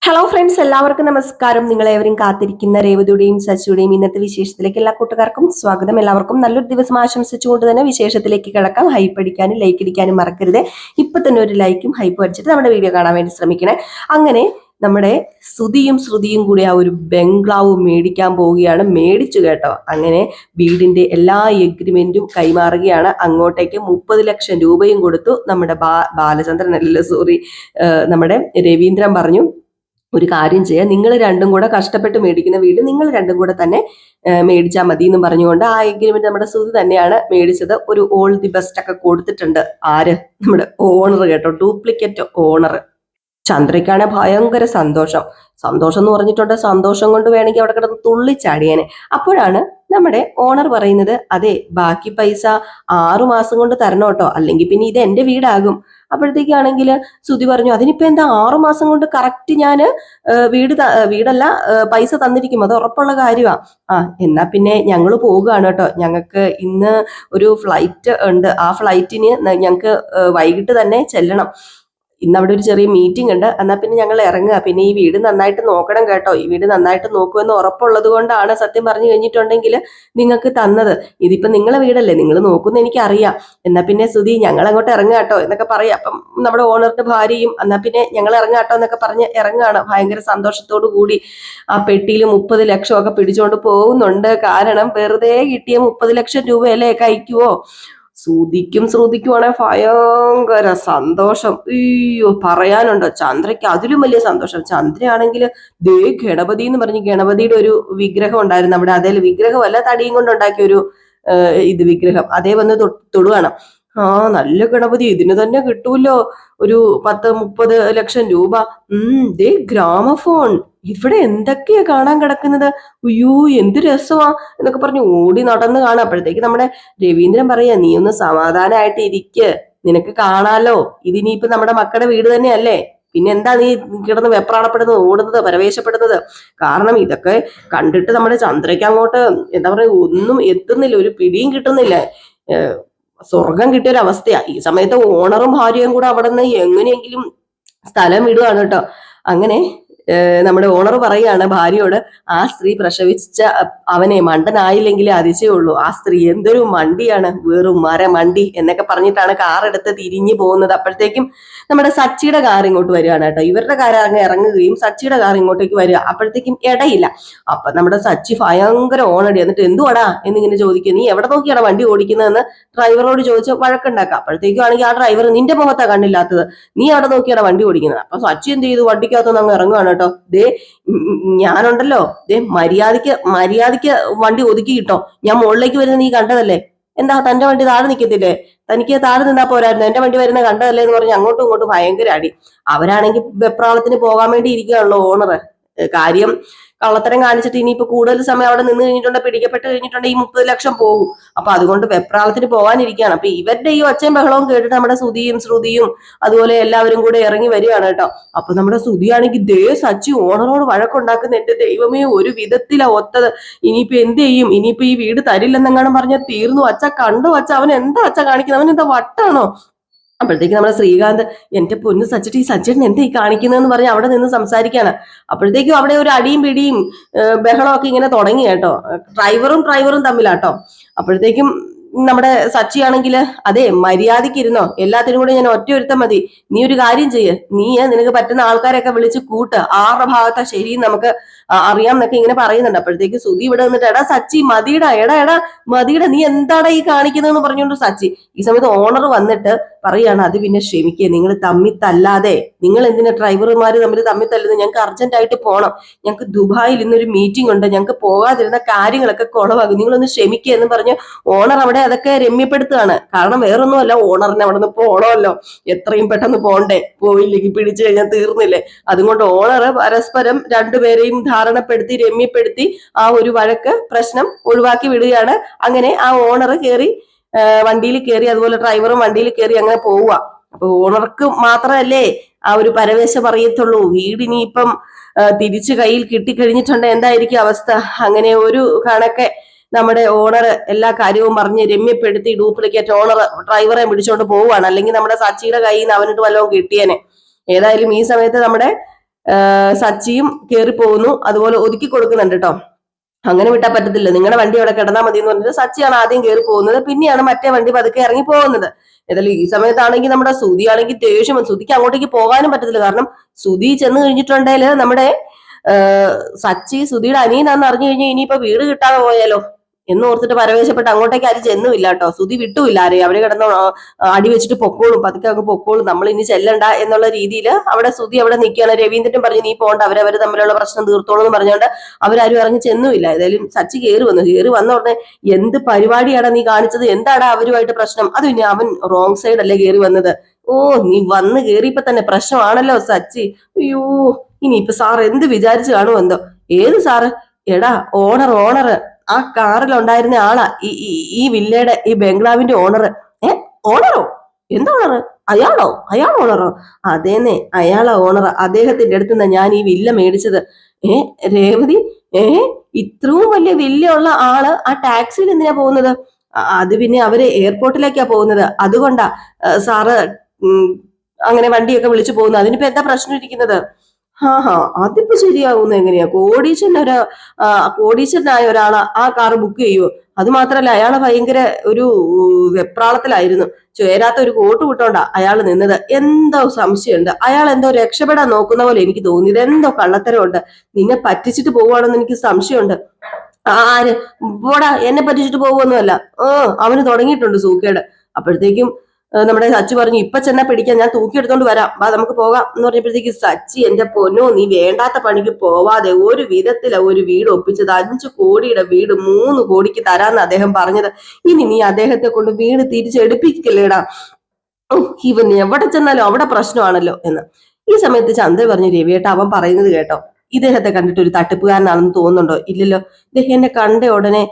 Hello friends, എല്ലാവർക്കും നമസ്കാരം. നിങ്ങളേവരും കാത്തിരിക്കുന്ന രേവതിയുടെയും ശശിയുടെയും ഇന്നത്തെ വിശേഷത്തിലേക്ക് എല്ലാ കൂട്ടുകാർക്കും സ്വാഗതം. എല്ലാവർക്കും നല്ലൊരു ദിവസം ആശംസിച്ചുകൊണ്ട് തന്നെ വിശേഷത്തിലേക്ക് കിടക്കാം. ഹൈപ്പ് അടിക്കാനും ലൈക്ക് അടിക്കാനും മറക്കരുത്. ഇപ്പൊ തന്നെ ഒരു ലൈക്കും ഹൈപ്പും അടിച്ചിട്ട് നമ്മുടെ വീഡിയോ കാണാൻ വേണ്ടി ശ്രമിക്കണേ. അങ്ങനെ നമ്മുടെ ശ്രുതിയും കൂടി ആ ഒരു ബംഗ്ലാവ് മേടിക്കാൻ പോവുകയാണ്. മേടിച്ചു കേട്ടോ. അങ്ങനെ വീടിന്റെ എല്ലാ എഗ്രിമെന്റും കൈമാറുകയാണ്. അങ്ങോട്ടേക്ക് 30 ലക്ഷം രൂപയും കൊടുത്തു. നമ്മുടെ ബാലചന്ദ്രൻ അല്ലല്ലോ, സോറി, നമ്മുടെ രവീന്ദ്രൻ പറഞ്ഞു, ഒരു കാര്യം ചെയ്യാം, നിങ്ങൾ രണ്ടും കൂടെ കഷ്ടപ്പെട്ട് മേടിക്കുന്ന വീട് നിങ്ങൾ രണ്ടും കൂടെ തന്നെ മേടിച്ചാൽ മതി എന്ന് പറഞ്ഞുകൊണ്ട് ആ എഗ്രിമെന്റ് നമ്മുടെ ശ്രുതി തന്നെയാണ് മേടിച്ചത്. ഒരു ഓൾ ദി ബെസ്റ്റ് ഒക്കെ കൊടുത്തിട്ടുണ്ട്. ആര്? നമ്മുടെ ഓണർ കേട്ടോ, ഡ്യൂപ്ലിക്കേറ്റ് ഓണർ. ചന്ദ്രയ്ക്കാണ് ഭയങ്കര സന്തോഷം എന്ന് പറഞ്ഞിട്ടുണ്ട്. സന്തോഷം കൊണ്ട് വേണമെങ്കിൽ അവിടെ കിടന്ന് തുള്ളിച്ചാടിയേനെ. അപ്പോഴാണ് നമ്മുടെ ഓണർ പറയുന്നത്, അതെ, ബാക്കി പൈസ 6 മാസം കൊണ്ട് തരണം കേട്ടോ, അല്ലെങ്കിൽ പിന്നെ ഇത് എന്റെ വീടാകും. അപ്പോഴത്തേക്കാണെങ്കിൽ ശ്രുതി പറഞ്ഞു, അതിനിപ്പോ എന്താ 6 മാസം കൊണ്ട് കറക്റ്റ് ഞാന് വീടല്ല പൈസ തന്നിരിക്കും, അത് ഉറപ്പുള്ള കാര്യമാ. എന്നാ പിന്നെ ഞങ്ങൾ പോവുകയാണ് കേട്ടോ. ഞങ്ങൾക്ക് ഇന്ന് ഒരു ഫ്ലൈറ്റ് ഉണ്ട്. ആ ഫ്ലൈറ്റിന് ഞങ്ങൾക്ക് വൈകിട്ട് തന്നെ ചെല്ലണം. ഇന്ന് അവിടെ ഒരു ചെറിയ മീറ്റിംഗ് ഉണ്ട്. എന്നാൽ പിന്നെ ഞങ്ങൾ ഇറങ്ങുക. പിന്നെ ഈ വീട് നന്നായിട്ട് നോക്കണം കേട്ടോ. ഈ വീട് നന്നായിട്ട് നോക്കുമെന്ന് ഉറപ്പുള്ളത് കൊണ്ടാണ് സത്യം പറഞ്ഞു കഴിഞ്ഞിട്ടുണ്ടെങ്കിൽ നിങ്ങൾക്ക് തന്നത്. ഇതിപ്പോ നിങ്ങളെ വീടല്ലേ, നിങ്ങൾ നോക്കുന്ന എനിക്കറിയാം. എന്നാ പിന്നെ ശ്രുതി, ഞങ്ങൾ അങ്ങോട്ട് ഇറങ്ങുക കേട്ടോ എന്നൊക്കെ പറയാം. അപ്പം നമ്മുടെ ഓണറിന്റെ ഭാര്യയും എന്നാ പിന്നെ ഞങ്ങൾ ഇറങ്ങുക കേട്ടോ എന്നൊക്കെ പറഞ്ഞ് ഇറങ്ങുകയാണ്. ഭയങ്കര സന്തോഷത്തോടു കൂടി ആ പെട്ടിയിൽ 30 ലക്ഷം ഒക്കെ പിടിച്ചുകൊണ്ട് പോകുന്നുണ്ട്. കാരണം വെറുതെ കിട്ടിയ 30 ലക്ഷം രൂപയല്ലേ കഴിക്കുവോ. ശ്രുതിക്കുവാണെ ഭയങ്കര സന്തോഷം. അയ്യോ, പറയാനുണ്ടോ. ചന്ദ്രയ്ക്ക് അതിലും വലിയ സന്തോഷം. ചന്ദ്രയാണെങ്കിൽ ദേ ഗണപതി എന്ന് പറഞ്ഞ് ഗണപതിയുടെ ഒരു വിഗ്രഹം ഉണ്ടായിരുന്നു അവിടെ. അതേ വിഗ്രഹമല്ല, തടിയും കൊണ്ട് ഉണ്ടാക്കിയ ഒരു വിഗ്രഹം അതേ വന്ന് തൊടുകയാണ്. നല്ല ഗണപതി, ഇതിന് തന്നെ കിട്ടൂല്ലോ ഒരു 10-30 ലക്ഷം രൂപ. ദേ ഗ്രാമഫോൺ, ഇവിടെ എന്തൊക്കെയാ കാണാൻ കിടക്കുന്നത്. അയ്യോ, എന്ത് രസമാ എന്നൊക്കെ പറഞ്ഞ് ഓടി നടന്ന് കാണാം. അപ്പോഴത്തേക്ക് നമ്മുടെ രവീന്ദ്രൻ പറയാ, നീ ഒന്ന് സമാധാനമായിട്ട് ഇരിക്ക്, നിനക്ക് കാണാലോ, ഇതിനിയിപ്പോ നമ്മുടെ മക്കളുടെ വീട് തന്നെയല്ലേ, പിന്നെ എന്താ നീ കിടന്ന് വെപ്രാളപ്പെടുന്നത്, ഓടുന്നത്, പരവേശപ്പെടുന്നത്. കാരണം ഇതൊക്കെ കണ്ടിട്ട് നമ്മുടെ ചന്ദ്രയ്ക്ക് അങ്ങോട്ട് എന്താ പറയുക, ഒന്നും എത്തുന്നില്ല, ഒരു പിടിയും കിട്ടുന്നില്ല. സ്വർഗം കിട്ടിയൊരവസ്ഥയാ. ഈ സമയത്ത് ഓണറും ഭാര്യയും കൂടെ അവിടെ നിന്ന് എങ്ങനെയെങ്കിലും സ്ഥലം വിടുകയാണ് കേട്ടോ. അങ്ങനെ നമ്മുടെ ഓണർ പറയാണ് ഭാര്യയോട്, ആ സ്ത്രീ പ്രസവിച്ച അവനെ മണ്ടനായില്ലെങ്കിൽ അതിശയുള്ളൂ. ആ സ്ത്രീ എന്തൊരു മണ്ടിയാണ്, വെറും മണ്ടി എന്നൊക്കെ പറഞ്ഞിട്ടാണ് കാർ എടുത്ത് തിരിഞ്ഞു പോകുന്നത്. അപ്പോഴത്തേക്കും നമ്മുടെ സച്ചിയുടെ കാർ ഇങ്ങോട്ട് വരികയാണ് കേട്ടോ. ഇവരുടെ കാർ അങ്ങ് ഇറങ്ങുകയും സച്ചിയുടെ കാർ ഇങ്ങോട്ടേക്ക് വരിക. അപ്പോഴത്തേക്കും ഇടയില്ല. അപ്പൊ നമ്മുടെ സച്ചി ഭയങ്കര ഓണടി. എന്നിട്ട് എന്തുവാടാ എന്നിങ്ങനെ ചോദിക്കുക, നീ എവിടെ നോക്കിയാണ് വണ്ടി ഓടിക്കുന്നതെന്ന് ഡ്രൈവറോട് ചോദിച്ച് വഴക്കുണ്ടാക്കുക. അപ്പോഴത്തേക്കും ആണെങ്കിൽ ആ ഡ്രൈവർ, നിന്റെ മുഖത്താ കണ്ണില്ലാത്തത്, നീ അവിടെ നോക്കിയാണ് വണ്ടി ഓടിക്കുന്നത്. അപ്പൊ സച്ചി എന്ത് ചെയ്തു, വണ്ടിക്കകത്തൊന്ന് അങ്ങ് ഇറങ്ങുകയാണ് കേട്ടോ. ദേ ഞാനുണ്ടല്ലോ, ദേ മര്യാദയ്ക്ക് വണ്ടി ഒതുക്കി കിട്ടോ, ഞാൻ മുകളിലേക്ക് വരുന്ന നീ കണ്ടതല്ലേ, എന്താ തന്റെ വണ്ടി താഴെ നിൽക്കത്തില്ലേ, തനിക്ക് താഴെ നിന്നാ പോരായിരുന്നു, എന്റെ വണ്ടി വരുന്ന കണ്ടതല്ലേ എന്ന് പറഞ്ഞ് അങ്ങോട്ടും ഇങ്ങോട്ടും ഭയങ്കര അടി. അവരാണെങ്കിൽ വെപ്രാളത്തിന് പോകാൻ വേണ്ടി ഇരിക്കുകയാണല്ലോ ഓണർ. കാര്യം കള്ളത്തരം കാണിച്ചിട്ട് ഇനിയിപ്പോ കൂടുതൽ സമയം അവിടെ നിന്ന് കഴിഞ്ഞിട്ടുണ്ടെങ്കിൽ പിടിക്കപ്പെട്ട് കഴിഞ്ഞിട്ടുണ്ടെങ്കിൽ ഈ 30 ലക്ഷം പോകും. അപ്പൊ അതുകൊണ്ട് വെപ്രാളത്തിന് പോകാനിരിക്കുകയാണ്. അപ്പൊ ഇവരുടെ ഈ ഒച്ചയും ബഹളവും കേട്ടിട്ട് നമ്മുടെ ശ്രുതിയും അതുപോലെ എല്ലാവരും കൂടെ ഇറങ്ങി വരികയാണ് കേട്ടോ. അപ്പൊ നമ്മുടെ ശ്രുതിയാണെങ്കിൽ ദേ സച്ചി ഓണറോട് വഴക്കുണ്ടാക്കുന്ന, എന്റെ ദൈവമേ, ഒരു വിധത്തിലാ ഒത്തത്. ഇനിയിപ്പോ എന്ത് ചെയ്യും, ഇനിയിപ്പോ ഈ വീട് തരില്ലെന്നെങ്ങാനും പറഞ്ഞാൽ തീർന്നു. അച്ഛ കണ്ടോ അച്ഛ, അവൻ എന്താ അച്ഛ കാണിക്കുന്നത്, അവൻ എന്താ വട്ടാണോ. അപ്പോഴത്തേക്ക് നമ്മുടെ ശ്രീകാന്ത്, എന്റെ പൊന്ന് സച്ചിട്ട്, ഈ സച്ചിട്ടൻ എന്താ ഈ കാണിക്കുന്നതെന്ന് പറഞ്ഞ് അവിടെ നിന്ന് സംസാരിക്കാണ്. അപ്പോഴത്തേക്കും അവിടെ ഒരു അടിയും പിടിയും ബഹളമൊക്കെ ഇങ്ങനെ തുടങ്ങി കേട്ടോ. ഡ്രൈവറും തമ്മിലാട്ടോ. അപ്പോഴത്തേക്കും നമ്മുടെ സച്ചിയാണെങ്കിൽ, അതെ, മര്യാദയ്ക്ക് ഇരുന്നോ, എല്ലാത്തിനും കൂടെ ഞാൻ ഒറ്റ മതി, നീ ഒരു കാര്യം ചെയ്യ്, നീ നിനക്ക് പറ്റുന്ന ആൾക്കാരൊക്കെ വിളിച്ച് കൂട്ട്, ആരുടെ ഭാഗത്താ ശരിയും നമുക്ക് അറിയാം എന്നൊക്കെ ഇങ്ങനെ പറയുന്നുണ്ട്. അപ്പോഴത്തേക്ക് ശ്രുതി ഇവിടെ നിന്നിട്ട്, എടാ സച്ചി മതിയുടെ, എടാ മതിയുടെ, നീ എന്താടാ ഈ കാണിക്കുന്നതെന്ന് പറഞ്ഞുകൊണ്ട് സച്ചി. ഈ സമയത്ത് ഓണർ വന്നിട്ട് പറയാണ്, അത് പിന്നെ ക്ഷമിക്കുക, നിങ്ങൾ തമ്മിൽ തല്ലാതെ, നിങ്ങൾ എന്തിനാ ഡ്രൈവർമാര് തമ്മിൽ തല്ലുന്നത്, ഞങ്ങൾക്ക് അർജന്റ് ആയിട്ട് പോകണം, ഞങ്ങൾക്ക് ദുബായിൽ ഇന്നൊരു മീറ്റിംഗ് ഉണ്ട്, ഞങ്ങൾക്ക് പോകാതിരുന്ന കാര്യങ്ങളൊക്കെ കുളവാകും, നിങ്ങളൊന്ന് ക്ഷമിക്കുക എന്ന് പറഞ്ഞ് ഓണർ അവിടെ അതൊക്കെ രമ്യപ്പെടുത്തുകയാണ്. കാരണം വേറൊന്നുമല്ല, ഓണറിന് അവിടെ നിന്ന് പോകണമല്ലോ, എത്രയും പെട്ടെന്ന് പോണ്ടേ, പോയില്ലെങ്കിൽ പിടിച്ചു കഴിഞ്ഞാൽ തീർന്നില്ലേ. അതുകൊണ്ട് ഓണർ പരസ്പരം രണ്ടുപേരെയും ധാരണപ്പെടുത്തി രമ്യപ്പെടുത്തി ആ ഒരു പ്രശ്നം ഒഴിവാക്കി വിടുകയാണ്. അങ്ങനെ ആ ഓണർ വണ്ടിയിൽ കയറി, അതുപോലെ ഡ്രൈവറും വണ്ടിയിൽ കയറി അങ്ങനെ പോവുക. അപ്പൊ ഓണർക്ക് മാത്രമല്ലേ ആ ഒരു പരവേശം അറിയത്തുള്ളൂ. വീടിനിപ്പം തിരിച്ചു കയ്യിൽ കിട്ടിക്കഴിഞ്ഞിട്ടുണ്ട്, എന്തായിരിക്കും അവസ്ഥ. അങ്ങനെ ഒരു കണക്കെ നമ്മുടെ ഓണർ എല്ലാ കാര്യവും പറഞ്ഞ് രമ്യപ്പെടുത്തി ഡ്യൂപ്ലിക്കേറ്റ് ഓണർ ഡ്രൈവറെ പിടിച്ചോണ്ട് പോവുകയാണ്. അല്ലെങ്കിൽ നമ്മുടെ സച്ചിയുടെ കയ്യിൽ നിന്ന് അവനിട്ട് വല്ലതും കിട്ടിയേനെ. ഏതായാലും ഈ സമയത്ത് നമ്മുടെ സച്ചിയും കയറി പോകുന്നു, അതുപോലെ ഒതുക്കി കൊടുക്കുന്നുണ്ട് കേട്ടോ. അങ്ങനെ വിട്ടാൽ പറ്റത്തില്ല, നിങ്ങളുടെ വണ്ടി അവിടെ കിടന്നാൽ മതി എന്ന് പറഞ്ഞിട്ട് സച്ചിയാണ് ആദ്യം കയറി പോകുന്നത്, പിന്നെയാണ് മറ്റേ വണ്ടി പതുക്കെ ഇറങ്ങി പോകുന്നത്. ഏതായാലും ഈ സമയത്താണെങ്കിൽ നമ്മുടെ സുധി ആണെങ്കിൽ ദേഷ്യം, സുധിക്ക് അങ്ങോട്ടേക്ക് പോകാനും പറ്റത്തില്ല. കാരണം സുധി ചെന്ന് കഴിഞ്ഞിട്ടുണ്ടെങ്കിൽ നമ്മുടെ സച്ചി സുധിയുടെ അനിയനാന്ന് അറിഞ്ഞു കഴിഞ്ഞാൽ ഇനിയിപ്പോ വീട് കിട്ടാതെ പോയാലോ എന്ന് ഓർത്തിട്ട് പരവേശപ്പെട്ട് അങ്ങോട്ടേക്ക് ആരും ചെന്നുമില്ല കേട്ടോ. സുധി വിട്ടുമില്ല ആരെയും, അവര് കിടന്ന് അടി വെച്ചിട്ട് പൊക്കോളും, പതുക്കെ അങ്ങ് പൊക്കോളും, നമ്മൾ ഇനി ചെല്ലണ്ട എന്നുള്ള രീതിയിൽ അവിടെ സുധി അവിടെ നിൽക്കുകയാണ്. രവീന്ദ്രൻ പറഞ്ഞു നീ പോണ്ട, അവരവര് തമ്മിലുള്ള പ്രശ്നം തീർത്തോളൂ എന്ന് പറഞ്ഞുകൊണ്ട് അവരാരും ഇറങ്ങി ചെന്നുമില്ല. ഏതായാലും സച്ചി കയറി വന്ന ഉടനെ എന്ത് പരിപാടിയാടാ നീ കാണിച്ചത്, എന്താടാ അവരുമായിട്ട് പ്രശ്നം, അത് പിന്നെ അവൻ റോങ് സൈഡ് അല്ലേ കയറി വന്നത്, ഓ നീ വന്ന് കയറിയപ്പോ തന്നെ പ്രശ്നമാണല്ലോ സച്ചി, അയ്യോ ഇനിയിപ്പൊ സാർ എന്ത് വിചാരിച്ചു കാണുമോ എന്തോ. ഏത് സാറ്? എടാ ഓണർ ആ കാറിൽ ഉണ്ടായിരുന്ന ആളാ ഈ വില്ലയുടെ ഈ ബംഗ്ലാവിന്റെ ഓണർ. ഓണറോ? എന്താ ഓണർ? അയാൾ ഓണറോ? അതേന്നെ, അയാളാ ഓണർ. അദ്ദേഹത്തിന്റെ അടുത്ത് ഞാൻ ഈ വില്ല മേടിച്ചത്. രേവതി, ഇത്രയും വലിയ വില്ല ഉള്ള ആള് ആ ടാക്സിയിൽ എന്തിനാ പോകുന്നത്? അത് പിന്നെ അവര് എയർപോർട്ടിലേക്കാ പോകുന്നത്, അതുകൊണ്ടാ സാറ് അങ്ങനെ വണ്ടിയൊക്കെ വിളിച്ചു പോകുന്നത്. അതിനിപ്പോ എന്താ പ്രശ്നം ഇരിക്കുന്നത്? അതിപ്പോ ശരിയാവുന്ന എങ്ങനെയാ? കോടീശ്വരനായ ഒരാളാ ആ കാർ ബുക്ക് ചെയ്യുവോ? അത് മാത്രല്ല അയാളെ ഭയങ്കര ഒരു വെപ്രാളത്തിലായിരുന്നു, ചേരാത്ത ഒരു കോട്ട് വിട്ടോണ്ടാ അയാൾ നിന്നത്. എന്തോ സംശയമുണ്ട്, അയാൾ എന്തോ രക്ഷപ്പെടാൻ നോക്കുന്ന പോലെ എനിക്ക് തോന്നിയത്. എന്തോ കള്ളത്തരമുണ്ട്, നിന്നെ പറ്റിച്ചിട്ട് പോവുകയാണെന്ന് എനിക്ക് സംശയമുണ്ട്. ആര്? പോടാ, എന്നെ പറ്റിച്ചിട്ട് പോകുമൊന്നുമല്ല. അവന് തുടങ്ങിയിട്ടുണ്ട് സൂക്കേട്. അപ്പോഴത്തേക്കും നമ്മുടെ സച്ചി പറഞ്ഞു ഇപ്പൊ ചെന്നാ പിടിക്കാൻ, ഞാൻ തൂക്കിയെടുത്തോണ്ട് വരാം, വാ നമുക്ക് പോകാം എന്ന് പറഞ്ഞപ്പോഴത്തേക്ക് സച്ചി എന്റെ പൊന്നോ നീ വേണ്ടാത്ത പണിക്ക് പോവാതെ ഒരു വിധത്തില ഒരു വീട് ഒപ്പിച്ചത്. 5 കോടിയുടെ വീട് 3 കോടിക്ക് തരാന്ന് അദ്ദേഹം പറഞ്ഞത്. ഇനി നീ അദ്ദേഹത്തെ കൊണ്ട് വീട് തിരിച്ചെടുപ്പിക്കല്ലേടാ, ഇവൻ എവിടെ ചെന്നാലും അവിടെ പ്രശ്നമാണല്ലോ എന്ന്. ഈ സമയത്ത് ചന്ദ്ര പറഞ്ഞു രവിയേട്ട അവൻ പറയുന്നത് കേട്ടോ, ഇദ്ദേഹത്തെ കണ്ടിട്ട് ഒരു തട്ടിപ്പുകാരനാണെന്ന് തോന്നുന്നുണ്ടോ? ഇല്ലല്ലോ, ഇദ്ദേഹം എന്നെ കണ്ട ഉടനെ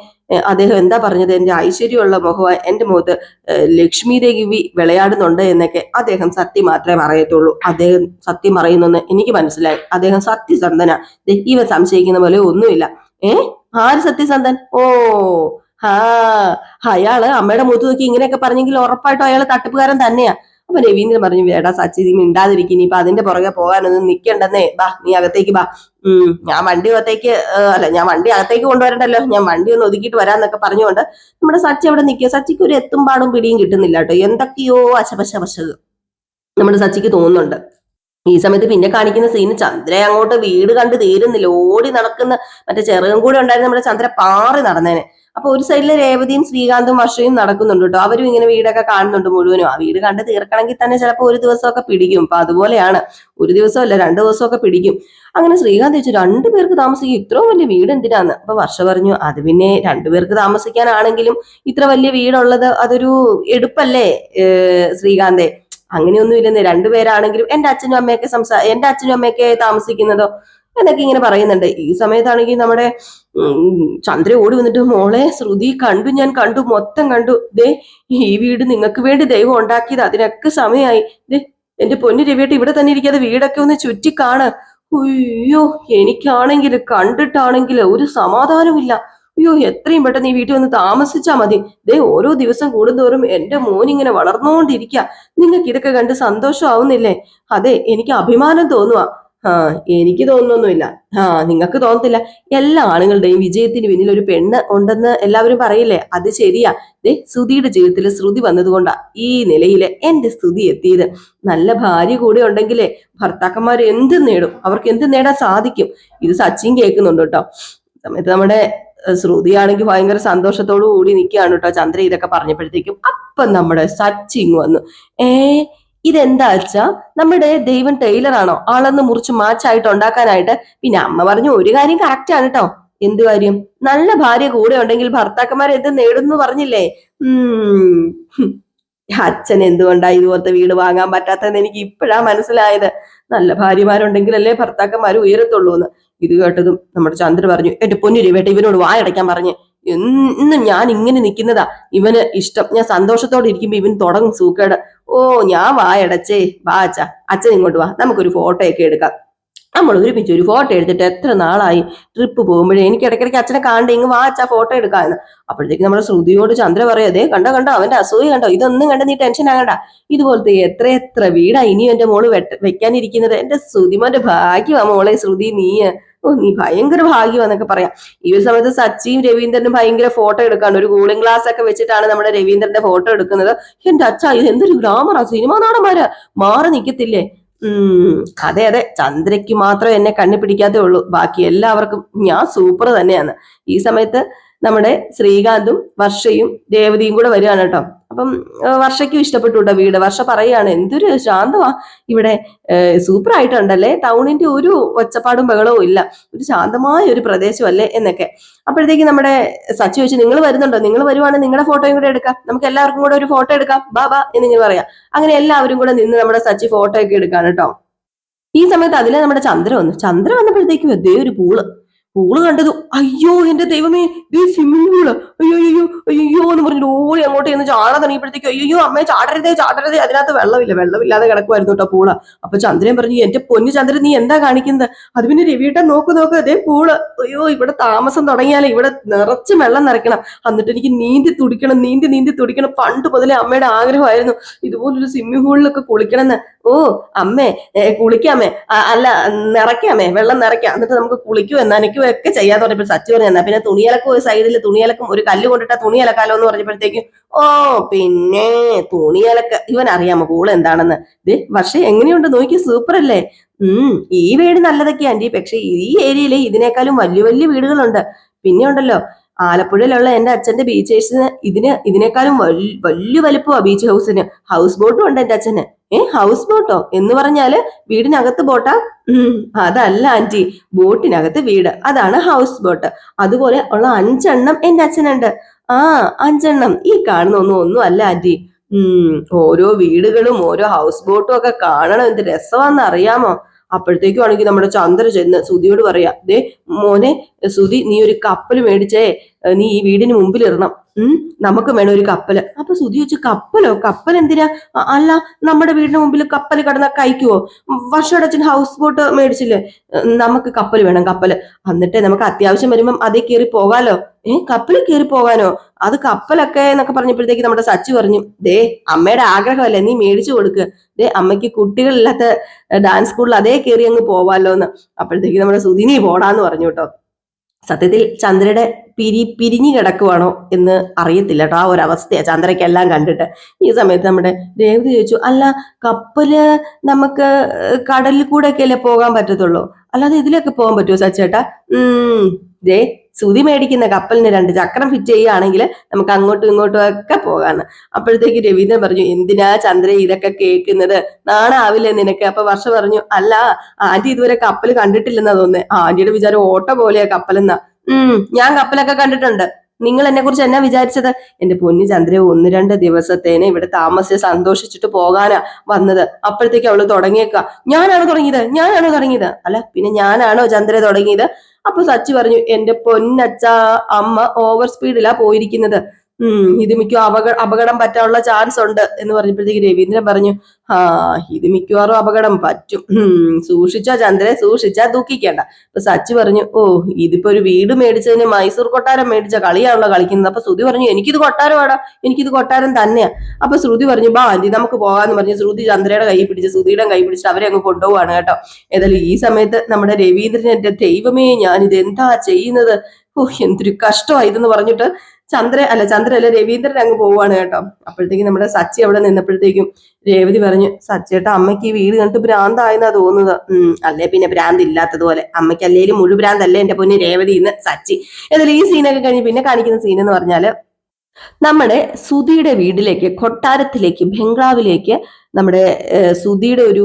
അദ്ദേഹം എന്താ പറഞ്ഞത്, എന്റെ ഐശ്വര്യമുള്ള മുഖം എന്റെ മുഖത്ത് ലക്ഷ്മി ദേവി വിളയാടുന്നുണ്ട് എന്നൊക്കെ. അദ്ദേഹം സത്യം മാത്രമേ പറയത്തുള്ളൂ, അദ്ദേഹം സത്യം പറയുന്നെന്ന് എനിക്ക് മനസ്സിലായി. അദ്ദേഹം സത്യസന്ധന, ഇവൻ സംശയിക്കുന്ന പോലെ ഒന്നുമില്ല. ആര് സത്യസന്ധൻ? അയാള് അമ്മയുടെ മുഖത്ത് നോക്കി ഇങ്ങനെയൊക്കെ പറഞ്ഞെങ്കിൽ ഉറപ്പായിട്ടും അയാൾ തട്ടിപ്പുകാരൻ തന്നെയാ. അപ്പൊ രവീന്ദ്രൻ പറഞ്ഞു വേടാ സച്ചി നീ മിണ്ടാതിരിക്കും, ഇനിയിപ്പൊ അതിന്റെ പുറകെ പോകാനൊന്നും നിക്കണ്ടെന്നേ, ബാ നീ അകത്തേക്ക് ബാ. ഞാൻ വണ്ടി അകത്തേക്ക് കൊണ്ടുവരണ്ടല്ലോ, ഞാൻ വണ്ടി ഒന്ന് ഒതുക്കിയിട്ട് വരാന്നൊക്കെ പറഞ്ഞുകൊണ്ട് നമ്മുടെ സച്ചി അവിടെ നിൽക്കുക. സച്ചിക്ക് ഒരു എത്തും പാടും പിടിയും കിട്ടുന്നില്ല കേട്ടോ, എന്തൊക്കെയോ അശപശപശകൾ നമ്മുടെ സച്ചിക്ക് തോന്നുന്നുണ്ട്. ഈ സമയത്ത് പിന്നെ കാണിക്കുന്ന സീന് ചന്ദ്ര അങ്ങോട്ട് വീട് കണ്ട് തീരുന്നില്ല, ഓടി നടക്കുന്ന മറ്റേ ചെറുകം കൂടെ ഉണ്ടായിരുന്ന നമ്മുടെ ചന്ദ്ര പാറി നടന്നേനെ. അപ്പൊ ഒരു സൈഡില് രേവതിയും ശ്രീകാന്തും വർഷയും നടക്കുന്നുണ്ട് കേട്ടോ, അവരും ഇങ്ങനെ വീടൊക്കെ കാണുന്നുണ്ട് മുഴുവനും. ആ വീട് കണ്ട് തീർക്കണമെങ്കിൽ തന്നെ ചിലപ്പോൾ ഒരു ദിവസമൊക്കെ പിടിക്കും. അപ്പൊ അതുപോലെയാണ്, ഒരു ദിവസമല്ല 2 ദിവസമൊക്കെ പിടിക്കും. അങ്ങനെ ശ്രീകാന്ത് ചോദിച്ചു 2 പേർക്ക് താമസിക്കും, ഇത്രയും വലിയ വീട് എന്തിനാന്ന്? അപ്പൊ വർഷ പറഞ്ഞു അത് പിന്നെ 2 പേർക്ക് താമസിക്കാനാണെങ്കിലും ഇത്ര വലിയ വീടുള്ളത് അതൊരു എടുപ്പല്ലേ ശ്രീകാന്തേ, അങ്ങനെയൊന്നും ഇല്ലെന്നേ. 2 പേരാണെങ്കിലും എന്റെ അച്ഛനും അമ്മയൊക്കെ താമസിക്കുന്നതോ എന്നൊക്കെ ഇങ്ങനെ പറയുന്നുണ്ട്. ഈ സമയത്താണെങ്കിൽ നമ്മുടെ ചന്ദ്ര ഓടി വന്നിട്ട് മോളെ ശ്രുതി ഞാൻ കണ്ടു, മൊത്തം കണ്ടു. ഈ വീട് നിങ്ങൾക്ക് വേണ്ടി ദൈവം ഉണ്ടാക്കിയത്, അതിനൊക്കെ സമയമായി. എന്റെ പൊന്നു രവിയേട്ട ഇവിടെ തന്നെ ഇരിക്കാതെ വീടൊക്കെ ഒന്ന് ചുറ്റിക്കാണ്. അയ്യോ എനിക്കാണെങ്കിൽ കണ്ടിട്ടാണെങ്കിൽ ഒരു സമാധാനമില്ല. അയ്യോ എത്രയും പെട്ടെന്ന് ഈ വീട്ടിൽ വന്ന് താമസിച്ചാ മതി. ഓരോ ദിവസം കൂടുന്തോറും എന്റെ മോനിങ്ങനെ വളർന്നുകൊണ്ടിരിക്കുക. നിങ്ങൾക്ക് ഇതൊക്കെ കണ്ട് സന്തോഷമാവുന്നില്ലേ? അതെ, എനിക്ക് അഭിമാനം തോന്നുക. എനിക്ക് തോന്നുന്നൊന്നുമില്ല, നിങ്ങൾക്ക് തോന്നത്തില്ല. എല്ലാ ആണുങ്ങളുടെയും വിജയത്തിന് പിന്നിൽ ഒരു പെണ്ണ് ഉണ്ടെന്ന് എല്ലാവരും പറയില്ലേ, അത് ശരിയാ. ശ്രുതിയുടെ ജീവിതത്തിൽ ശ്രുതി വന്നതുകൊണ്ടാ ഈ നിലയില് എന്റെ സ്തുതി എത്തിയത്. നല്ല ഭാര്യ കൂടെ ഉണ്ടെങ്കിലേ ഭർത്താക്കന്മാർ എന്ത് നേടും, അവർക്ക് എന്ത് നേടാൻ സാധിക്കും. ഇത് സച്ചിൻ കേൾക്കുന്നുണ്ട് കേട്ടോ. സമയത്ത് നമ്മുടെ ശ്രുതിയാണെങ്കിൽ ഭയങ്കര സന്തോഷത്തോടു കൂടി നിൽക്കുകയാണ് കേട്ടോ ചന്ദ്ര ഇതൊക്കെ പറഞ്ഞപ്പോഴത്തേക്കും. അപ്പൊ നമ്മുടെ സച്ചിൻ വന്നു. ഇതെന്താ വെച്ചാ നമ്മുടെ ദൈവം ടൈലറാണോ ആളെന്ന് മുറിച്ച് മാച്ചായിട്ട് ഉണ്ടാക്കാനായിട്ട്? പിന്നെ അമ്മ പറഞ്ഞു ഒരു കാര്യം കറക്റ്റ് ആണ് കേട്ടോ. എന്ത് കാര്യം? നല്ല ഭാര്യ കൂടെ ഉണ്ടെങ്കിൽ ഭർത്താക്കന്മാരെ എന്ത് നേടുന്നു പറഞ്ഞില്ലേ. അച്ഛൻ എന്തുകൊണ്ടാ ഇതുപോലത്തെ വീട് വാങ്ങാൻ പറ്റാത്തതെന്ന് എനിക്ക് ഇപ്പോഴാ മനസ്സിലായത്. നല്ല ഭാര്യമാരുണ്ടെങ്കിലല്ലേ ഭർത്താക്കന്മാർ ഉയരത്തുള്ളൂ എന്ന്. ഇത് കേട്ടതും നമ്മുടെ ചന്ദ്ര പറഞ്ഞു എന്റെ പൊന്നു രവേട്ട ഇവനോട് വായടയ്ക്കാൻ പറഞ്ഞ്, എന്നും ഞാൻ ഇങ്ങനെ നിൽക്കുന്നതാ ഇവന് ഇഷ്ടം. ഞാൻ സന്തോഷത്തോടെ ഇരിക്കുമ്പോ ഇവൻ തുടങ്ങും സൂക്കേട്. ഞാൻ വായടച്ചേ, വാ അച്ഛൻ ഇങ്ങോട്ട് വാ, നമുക്കൊരു ഫോട്ടോ ഒക്കെ എടുക്കാം. നമ്മൾ ഒരുമിച്ച് ഒരു ഫോട്ടോ എടുത്തിട്ട് എത്ര നാളായി, ട്രിപ്പ് പോകുമ്പോഴേ എനിക്ക് ഇടയ്ക്കിടയ്ക്ക് അച്ഛനെ കാണണ്ടേ, ഇങ്ങ് വാ അച്ഛാ ഫോട്ടോ എടുക്കാമെന്ന്. അപ്പോഴത്തേക്ക് നമ്മുടെ ശ്രുതിയോട് ചന്ദ്ര പറയാം, അതേ കണ്ടോ കണ്ടോ അവന്റെ അസൂയ കണ്ടോ, ഇതൊന്നും കണ്ട നീ ടെൻഷൻ ആകണ്ട, ഇതുപോലത്തെ എത്ര എത്ര വീടാ ഇനിയും എന്റെ മോള് വെക്കാനിരിക്കുന്നത്. എന്റെ ശ്രുതിമോന്റെ ഭാഗ്യമാ മോളെ ശ്രുതി നീ, ഓ നീ ഭയങ്കര ഭാഗ്യമാന്നൊക്കെ പറയാം. ഈ ഒരു സമയത്ത് സച്ചിയും രവീന്ദ്രനും ഭയങ്കര ഫോട്ടോ എടുക്കാണ്. ഒരു കൂളിംഗ് ഗ്ലാസ് ഒക്കെ വെച്ചിട്ടാണ് നമ്മുടെ രവീന്ദ്രന്റെ ഫോട്ടോ എടുക്കുന്നത്. എന്റെ അച്ഛാ ഇത് എന്തൊരു ഗ്ലാമറാ, സിനിമാ നടന്മാര് മാറി നിൽക്കത്തില്ലേ. അതെ അതെ, ചന്ദ്രയ്ക്ക് മാത്രമേ എന്നെ കണ്ണുപിടിക്കാത്തേ ഉള്ളൂ, ബാക്കി എല്ലാവർക്കും ഞാൻ സൂപ്പർ തന്നെയാണ്. ഈ സമയത്ത് നമ്മുടെ ശ്രീകാന്തും വർഷയും രേവതിയും കൂടെ വരികയാണ് കേട്ടോ. അപ്പം വർഷയ്ക്കും ഇഷ്ടപ്പെട്ടു കേട്ടോ വീട്. വർഷ പറയാണ്, എന്തൊരു ശാന്തമാ ഇവിടെ, സൂപ്പർ ആയിട്ടുണ്ടല്ലേ, ടൗണിന്റെ ഒരു ഒച്ചപ്പാടും ബഹളവും ഇല്ല, ഒരു ശാന്തമായ ഒരു പ്രദേശമല്ലേ എന്നൊക്കെ. അപ്പോഴത്തേക്ക് നമ്മുടെ സച്ചി ചോദിച്ചു, നിങ്ങൾ വരുന്നുണ്ടോ, നിങ്ങൾ വരുവാണെങ്കിൽ നിങ്ങളുടെ ഫോട്ടോയും കൂടെ എടുക്കാം, നമുക്ക് എല്ലാവർക്കും കൂടെ ഒരു ഫോട്ടോ എടുക്കാം, ബാ ബാ എന്നിങ്ങനെ പറയാം. അങ്ങനെ എല്ലാവരും കൂടെ നിന്ന് നമ്മുടെ സച്ചി ഫോട്ടോ ഒക്കെ എടുക്കാണ് കേട്ടോ. ഈ സമയത്ത് അതിലെ നമ്മുടെ ചന്ദ്ര വന്നപ്പോഴത്തേക്കും അതേ ഒരു പൂള് കണ്ടതു, അയ്യോ എന്റെ ദൈവമേ സ്വിമ്മിംഗ് പൂള്, അയ്യോ അയ്യോ അയ്യോ എന്ന് പറഞ്ഞിട്ട് ഓടി അങ്ങോട്ട് ചെന്ന് ചാടാൻ തുടങ്ങിയപ്പോഴത്തേക്കും, അയ്യോ അമ്മയെ ചാടരുതേ, അതിനകത്ത് വെള്ളമില്ലാതെ കിടക്കുമായിരുന്നു കേട്ടോ പൂള്. അപ്പൊ ചന്ദ്രൻ പറഞ്ഞു, എന്റെ പൊന്നു ചന്ദ്രൻ നീ എന്താ കാണിക്കുന്നത്, അത് പിന്നെ രവിയേട്ടൻ നോക്ക് അതേ പൂള്, അയ്യോ ഇവിടെ താമസം തുടങ്ങിയാലേ ഇവിടെ നിറച്ച് വെള്ളം നിറയ്ക്കണം, എന്നിട്ട് എനിക്ക് നീന്തി തുടിക്കണം, പണ്ട് മുതലേ അമ്മയുടെ ആഗ്രഹമായിരുന്നു ഇതുപോലൊരു സ്വിമ്മിംഗ് പൂളിലൊക്കെ കുളിക്കണം എന്ന്. ഓ അമ്മേ കുളിക്കാമേ, അല്ല നിറയ്ക്കാമേ, വെള്ളം നിറയ്ക്കാം, എന്നിട്ട് നമുക്ക് കുളിക്കും നനയ്ക്കും ഒക്കെ ചെയ്യാന്ന് പറഞ്ഞപ്പോൾ സച്ചി പറഞ്ഞു, പിന്നെ തുണിയലക്കും ഒരു സൈഡിൽ തുണിയലക്കും ഒരു കല്ല് കൊണ്ടിട്ടാ തുണിയലക്കാലോ എന്ന് പറഞ്ഞപ്പോഴത്തേക്കും, ഓ പിന്നെ തുണിയലക്ക ഇവൻ അറിയാമോ പൂള് എന്താണെന്ന്. പക്ഷെ എങ്ങനെയുണ്ട് നോക്കി, സൂപ്പർ അല്ലേ. ഈ വീട് നല്ലതൊക്കെ ആന്റി, പക്ഷെ ഈ ഏരിയയില് ഇതിനേക്കാളും വലിയ വലിയ വീടുകളുണ്ട്. പിന്നെ ഉണ്ടല്ലോ ആലപ്പുഴയിലുള്ള എന്റെ അച്ഛന്റെ ബീച്ച് ഹൗസിന് ഇതിനേക്കാളും വലിയ വലിപ്പമാ ബീച്ച് ഹൗസിന്. ഹൗസ് ബോട്ടും ഉണ്ട് എന്റെ അച്ഛന്. ഹൗസ് ബോട്ടോ എന്ന് പറഞ്ഞാല് വീടിനകത്ത് ബോട്ടാ? അതല്ല ആന്റി, ബോട്ടിനകത്ത് വീട്, അതാണ് ഹൗസ് ബോട്ട്. അതുപോലെ ഉള്ള 5 എണ്ണം എന്റെ അച്ഛനുണ്ട്. 5 എണ്ണം. ഈ കാണുന്ന ഒന്നും അല്ല ആന്റി. ഓരോ വീടുകളും ഓരോ ഹൗസ് ബോട്ടും ഒക്കെ കാണണം, എന്ത് രസമാണെന്ന് അറിയാമോ. അപ്പോഴത്തേക്കും ആണെങ്കിൽ നമ്മുടെ ചന്ദ്ര ചെന്ന് സുധിയോട് പറയാ, ദേ മോനെ സുധി, നീ ഒരു കപ്പൽ മേടിച്ചേ, നീ ഈ വീടിന് മുമ്പിൽ ഇടണം, നമുക്ക് വേണം ഒരു കപ്പല്. അപ്പൊ സുധി വെച്ച്, കപ്പൽ എന്തിനാ? അല്ല നമ്മുടെ വീടിന് മുമ്പിൽ കപ്പൽ കടന്ന കഴിക്കുവോ? വർഷടച്ചൻ ഹൗസ് ബോട്ട് മേടിച്ചില്ലേ, നമുക്ക് കപ്പൽ വേണം, കപ്പല്. എന്നിട്ട് നമുക്ക് അത്യാവശ്യം വരുമ്പം അതേ കയറി പോകാലോ. കപ്പലിൽ കയറി പോകാനോ? അത് കപ്പലൊക്കെ എന്നൊക്കെ പറഞ്ഞപ്പോഴത്തേക്ക് നമ്മുടെ സച്ചി പറഞ്ഞു, ദേ അമ്മയുടെ ആഗ്രഹമല്ലേ, നീ മേടിച്ചു കൊടുക്ക്, ദേ അമ്മയ്ക്ക് കുട്ടികളില്ലാത്ത ഡാൻസ് സ്കൂളിൽ അതേ കയറി അങ്ങ് പോവാലോ എന്ന്. അപ്പോഴത്തേക്ക് നമ്മുടെ സുധി നീ പോടാന്ന് പറഞ്ഞു കേട്ടോ. സത്യത്തിൽ ചന്ദ്രയുടെ പിരിഞ്ഞു കിടക്കുവാണോ എന്ന് അറിയത്തില്ല കേട്ടോ. ആ ഒരു അവസ്ഥയാ ചന്ദ്രയ്ക്കെല്ലാം കണ്ടിട്ട്. ഈ സമയത്ത് നമ്മുടെ രേവതി ചോദിച്ചു, അല്ല കപ്പല് നമുക്ക് കടലിൽ കൂടെ ഒക്കെ അല്ലേ പോകാൻ പറ്റത്തുള്ളൂ, അല്ലാതെ ഇതിലൊക്കെ പോകാൻ പറ്റുമോ സച്ചേട്ടാ? ദേ സുധി മേടിക്കുന്ന കപ്പലിന് 2 ചക്രം ഫിറ്റ് ചെയ്യുകയാണെങ്കിൽ നമുക്ക് അങ്ങോട്ടും ഇങ്ങോട്ടും ഒക്കെ പോകാന്ന്. അപ്പോഴത്തേക്ക് രവീന്ദ്രൻ പറഞ്ഞു, എന്തിനാ ചന്ദ്ര ഇതൊക്കെ കേൾക്കുന്നത്, നാണാവില്ലേ നിനക്ക്? അപ്പൊ വർഷ പറഞ്ഞു, അല്ല ആന്റി ഇതുവരെ കപ്പൽ കണ്ടിട്ടില്ലെന്നാ തോന്നുന്നേ, ആന്റിയുടെ വിചാരം ഓട്ടോ പോലെയാ കപ്പലെന്നാ. ഞാൻ കപ്പലൊക്കെ കണ്ടിട്ടുണ്ട്, നിങ്ങൾ എന്നെ കുറിച്ച് എന്നാ വിചാരിച്ചത്? എന്റെ പൊന്നു ചന്ദ്ര 1-2 ദിവസത്തേനെ ഇവിടെ താമസിച്ച് സന്തോഷിച്ചിട്ട് പോകാനാ വന്നത്. അപ്പോഴത്തേക്ക് അവള് തുടങ്ങിയേക്ക, ഞാനാണോ തുടങ്ങിയത്? അല്ല പിന്നെ ഞാനാണോ ചന്ദ്ര തുടങ്ങിയത്? അപ്പൊ സച്ചി പറഞ്ഞു, എന്റെ പൊന്നച്ച അമ്മ ഓവർ സ്പീഡിലാ പോയിരിക്കുന്നത്, ഇത് മിക്കവാറും അപകടം പറ്റാനുള്ള ചാൻസ് ഉണ്ട് എന്ന് പറഞ്ഞപ്പോഴത്തേക്ക് രവീന്ദ്രൻ പറഞ്ഞു, ഇത് മിക്കവാറും അപകടം പറ്റും, സൂക്ഷിച്ചാ ചന്ദ്രനെ, സൂക്ഷിച്ചാ ദുഃഖിക്കേണ്ട. അപ്പൊ സച്ചി പറഞ്ഞു, ഇതിപ്പോ ഒരു വീട് മേടിച്ചതിന് മൈസൂർ കൊട്ടാരം മേടിച്ച കളിയാണല്ലോ കളിക്കുന്നത്. അപ്പൊ ശ്രുതി പറഞ്ഞു, എനിക്കിത് കൊട്ടാരമാടാ, എനിക്കിത് കൊട്ടാരം തന്നെയാ. അപ്പൊ ശ്രുതി പറഞ്ഞു, ബാ ആന്റി നമുക്ക് പോകാന്ന് പറഞ്ഞു ശ്രുതി ചന്ദ്രയുടെ കൈ പിടിച്ച് ശ്രുതിയുടെ കൈ പിടിച്ചിട്ട് അവരെ അങ്ങ് കൊണ്ടുപോവാണ് കേട്ടോ. ഏതായാലും ഈ സമയത്ത് നമ്മുടെ രവീന്ദ്രൻ, എന്റെ ദൈവമേ ഞാനിത് എന്താ ചെയ്യുന്നത്, എന്തൊരു കഷ്ടമായിതെന്ന് പറഞ്ഞിട്ട് ചന്ദ്രല്ല രവീന്ദ്രൻ അങ്ങ് പോവാണ് കേട്ടോ. അപ്പോഴത്തേക്കും നമ്മുടെ സച്ചി അവിടെ നിന്നപ്പോഴത്തേക്കും രേവതി പറഞ്ഞു, സച്ചേട്ടാ അമ്മയ്ക്ക് ഈ വീട് കണ്ടിട്ട് ഭ്രാന്തായെന്നാ തോന്നുന്നത്. അല്ലേ പിന്നെ ഭ്രാന്ത് ഇല്ലാത്തതുപോലെ, അമ്മയ്ക്ക് അല്ലേലും മുഴു ഭ്രാന്തല്ലേ എന്റെ പൊന്ന് രേവതി എന്ന് സച്ചി. ഏതായാലും ഈ സീനൊക്കെ കഴിഞ്ഞ് പിന്നെ കാണിക്കുന്ന സീൻ എന്ന് പറഞ്ഞാല് നമ്മുടെ സുധിയുടെ വീട്ടിലേക്ക്, കൊട്ടാരത്തിലേക്ക്, ബംഗ്ലാവിലേക്ക് നമ്മുടെ സുധിയുടെ ഒരു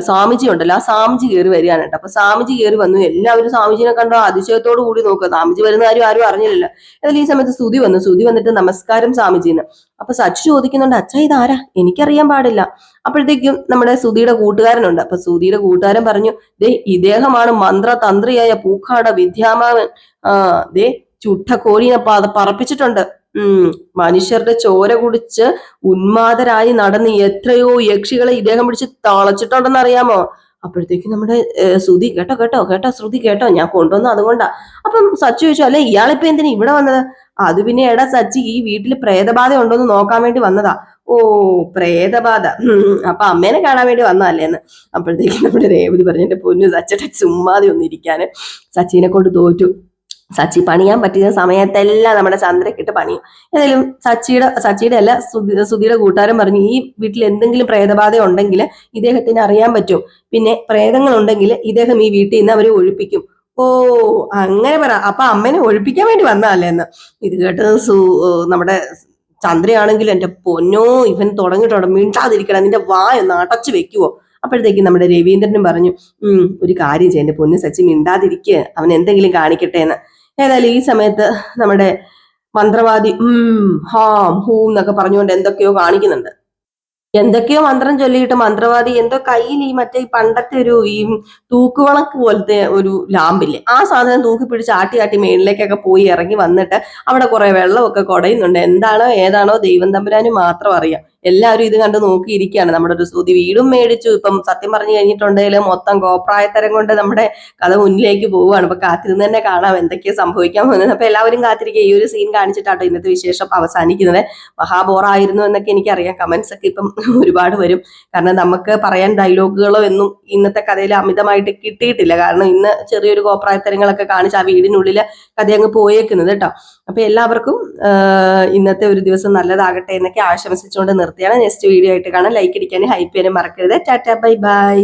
സ്വാമിജി ഉണ്ടല്ലോ, ആ സ്വാമിജി കയറി വരികയാണ് കേട്ടോ. അപ്പൊ സ്വാമിജി കയറി വന്നു, എല്ലാവരും സ്വാമിജിനെ കണ്ടോ അതിശയത്തോടു കൂടി നോക്കുക, സ്വാമിജി വരുന്ന ആരും അറിഞ്ഞില്ലല്ലോ. എന്നാൽ ഈ സമയത്ത് സുധി വന്നിട്ട് നമസ്കാരം സ്വാമിജിന്ന്. അപ്പൊ സച്ചി ചോദിക്കുന്നുണ്ട്, അച്ഛാ ഇതാരാ, എനിക്കറിയാൻ പാടില്ല. അപ്പോഴത്തേക്കും നമ്മുടെ സുധിയുടെ കൂട്ടുകാരനുണ്ട്. അപ്പൊ സുധിയുടെ കൂട്ടുകാരൻ പറഞ്ഞു, ദേ ഇദ്ദേഹമാണ് മന്ത്രതന്ത്രിയായ പൂക്കാട വിദ്യാമാവൻ, ദേ ചുട്ട കോഴീനെ പറപ്പിച്ചിട്ടുണ്ട്, മനുഷ്യരുടെ ചോര കുടിച്ച് ഉന്മാദരായി നടന്ന് എത്രയോ യക്ഷികളെ ഇദ്ദേഹം പിടിച്ച് തളച്ചിട്ടുണ്ടെന്ന് അറിയാമോ? അപ്പോഴത്തേക്ക് നമ്മുടെ ശ്രുതി കേട്ടോ കേട്ടോ കേട്ടോ ശ്രുതി കേട്ടോ ഞാൻ കൊണ്ടുവന്നു അതുകൊണ്ടാ. അപ്പം സച്ചു ചോദിച്ചു, അല്ലെ ഇയാളിപ്പോ എന്തിനാ ഇവിടെ വന്നത്? അത് പിന്നെ എടാ സച്ചി, ഈ വീട്ടിൽ പ്രേതബാധ ഉണ്ടോന്ന് നോക്കാൻ വേണ്ടി വന്നതാ. ഓ, പ്രേതബാധ, അപ്പൊ അമ്മേനെ കാണാൻ വേണ്ടി വന്നതല്ലേന്ന്. അപ്പോഴത്തേക്ക് നമ്മുടെ രേവതി പറഞ്ഞു, എന്റെ പൊന്നു സച്ചേട്ടാ ചുമ്മാതെ ഒന്നിരിക്കാന്, സച്ചിനെ കൊണ്ട് തോറ്റു. സച്ചി പണിയാൻ പറ്റിയ സമയത്തെല്ലാം നമ്മുടെ ചന്ദ്രക്കിട്ട് പണിയും. ഏതായാലും സച്ചിയുടെ അല്ല സുധിയുടെ കൂട്ടുകാരൻ പറഞ്ഞു, ഈ വീട്ടിൽ എന്തെങ്കിലും പ്രേതബാധ ഉണ്ടെങ്കിൽ ഇദ്ദേഹത്തിന് അറിയാൻ പറ്റും. പിന്നെ പ്രേതങ്ങൾ ഉണ്ടെങ്കിൽ ഇദ്ദേഹം ഈ വീട്ടിൽ നിന്ന് അവരെ ഒഴിപ്പിക്കും. ഓ, അങ്ങനെ പറ, അപ്പൊ അമ്മേനെ ഒഴിപ്പിക്കാൻ വേണ്ടി വന്നതല്ലേ എന്ന്. ഇത് കേട്ടത് നമ്മുടെ ചന്ദ്രയാണെങ്കിൽ എന്റെ പൊന്നോ, ഇവൻ തുടങ്ങിയിട്ടുണ്ട്, മിണ്ടാതിരിക്കണം, നിന്റെ വായൊന്ന് അടച്ചു വെക്കുവോ. അപ്പോഴത്തേക്കും നമ്മുടെ രവീന്ദ്രനും പറഞ്ഞു, ഒരു കാര്യം ചെയ്യ, എന്റെ പൊന്നു സച്ചി മിണ്ടാതിരിക്കുക, അവൻ എന്തെങ്കിലും കാണിക്കട്ടെ എന്ന്. ഏതായാലും ഈ സമയത്ത് നമ്മുടെ മന്ത്രവാദി ഹാം ഹൂം എന്നൊക്കെ പറഞ്ഞുകൊണ്ട് എന്തൊക്കെയോ കാണിക്കുന്നുണ്ട്. എന്തൊക്കെയോ മന്ത്രം ചൊല്ലിയിട്ട് മന്ത്രവാദി എന്തോ കയ്യിൽ ഈ മറ്റേ പണ്ടത്തെ ഈ തൂക്കുവിളക്ക് പോലത്തെ ഒരു ലാമ്പില്ലേ, ആ സാധനം തൂക്കി പിടിച്ച് ആട്ടി മേളിലേക്കൊക്കെ പോയി ഇറങ്ങി വന്നിട്ട് അവിടെ കുറെ വെള്ളമൊക്കെ കുടയുന്നുണ്ട്. എന്താണോ ഏതാണോ ദൈവം തമ്പുരാന് മാത്രം അറിയാം. എല്ലാവരും ഇത് കണ്ട് നോക്കിയിരിക്കുകയാണ്. നമ്മുടെ ഒരു ശ്രുതി വീടും മേടിച്ചു. ഇപ്പം സത്യം പറഞ്ഞു കഴിഞ്ഞിട്ടുണ്ടെങ്കിൽ മൊത്തം കോപ്രായത്തരം കൊണ്ട് നമ്മുടെ കഥ മുന്നിലേക്ക് പോവുകയാണ്. അപ്പൊ കാത്തിരുന്ന് തന്നെ കാണാം എന്തൊക്കെയാ സംഭവിക്കാൻ പോകുന്നത്. അപ്പൊ എല്ലാവരും കാത്തിരിക്കുക. ഈ ഒരു സീൻ കാണിച്ചിട്ടാട്ടോ ഇന്നത്തെ വിശേഷം അവസാനിക്കുന്നത്. മഹാബോറായിരുന്നു എന്നൊക്കെ എനിക്കറിയാം. കമന്റ്സ് ഒക്കെ ഇപ്പം ഒരുപാട് വരും. കാരണം നമുക്ക് പറയാൻ ഡയലോഗുകളോ ഒന്നും ഇന്നത്തെ കഥയിൽ അമിതമായിട്ട് കിട്ടിയിട്ടില്ല. കാരണം ഇന്ന് ചെറിയൊരു കോപ്രായത്തരങ്ങളൊക്കെ കാണിച്ച് ആ വീടിനുള്ളിൽ കഥ അങ്ങ് പോയേക്കുന്നത് കേട്ടോ. അപ്പൊ എല്ലാവർക്കും ഇന്നത്തെ ഒരു ദിവസം നല്ലതാകട്ടെ എന്നൊക്കെ ആശംസിച്ചുകൊണ്ട് നിർത്തിയാണ്. നെക്സ്റ്റ് വീഡിയോ ആയിട്ട് കാണാം. ലൈക്ക് അടിക്കാനും ഹൈപ്പ് ചെയ്യാനും മറക്കരുത്. Tata, bye bye.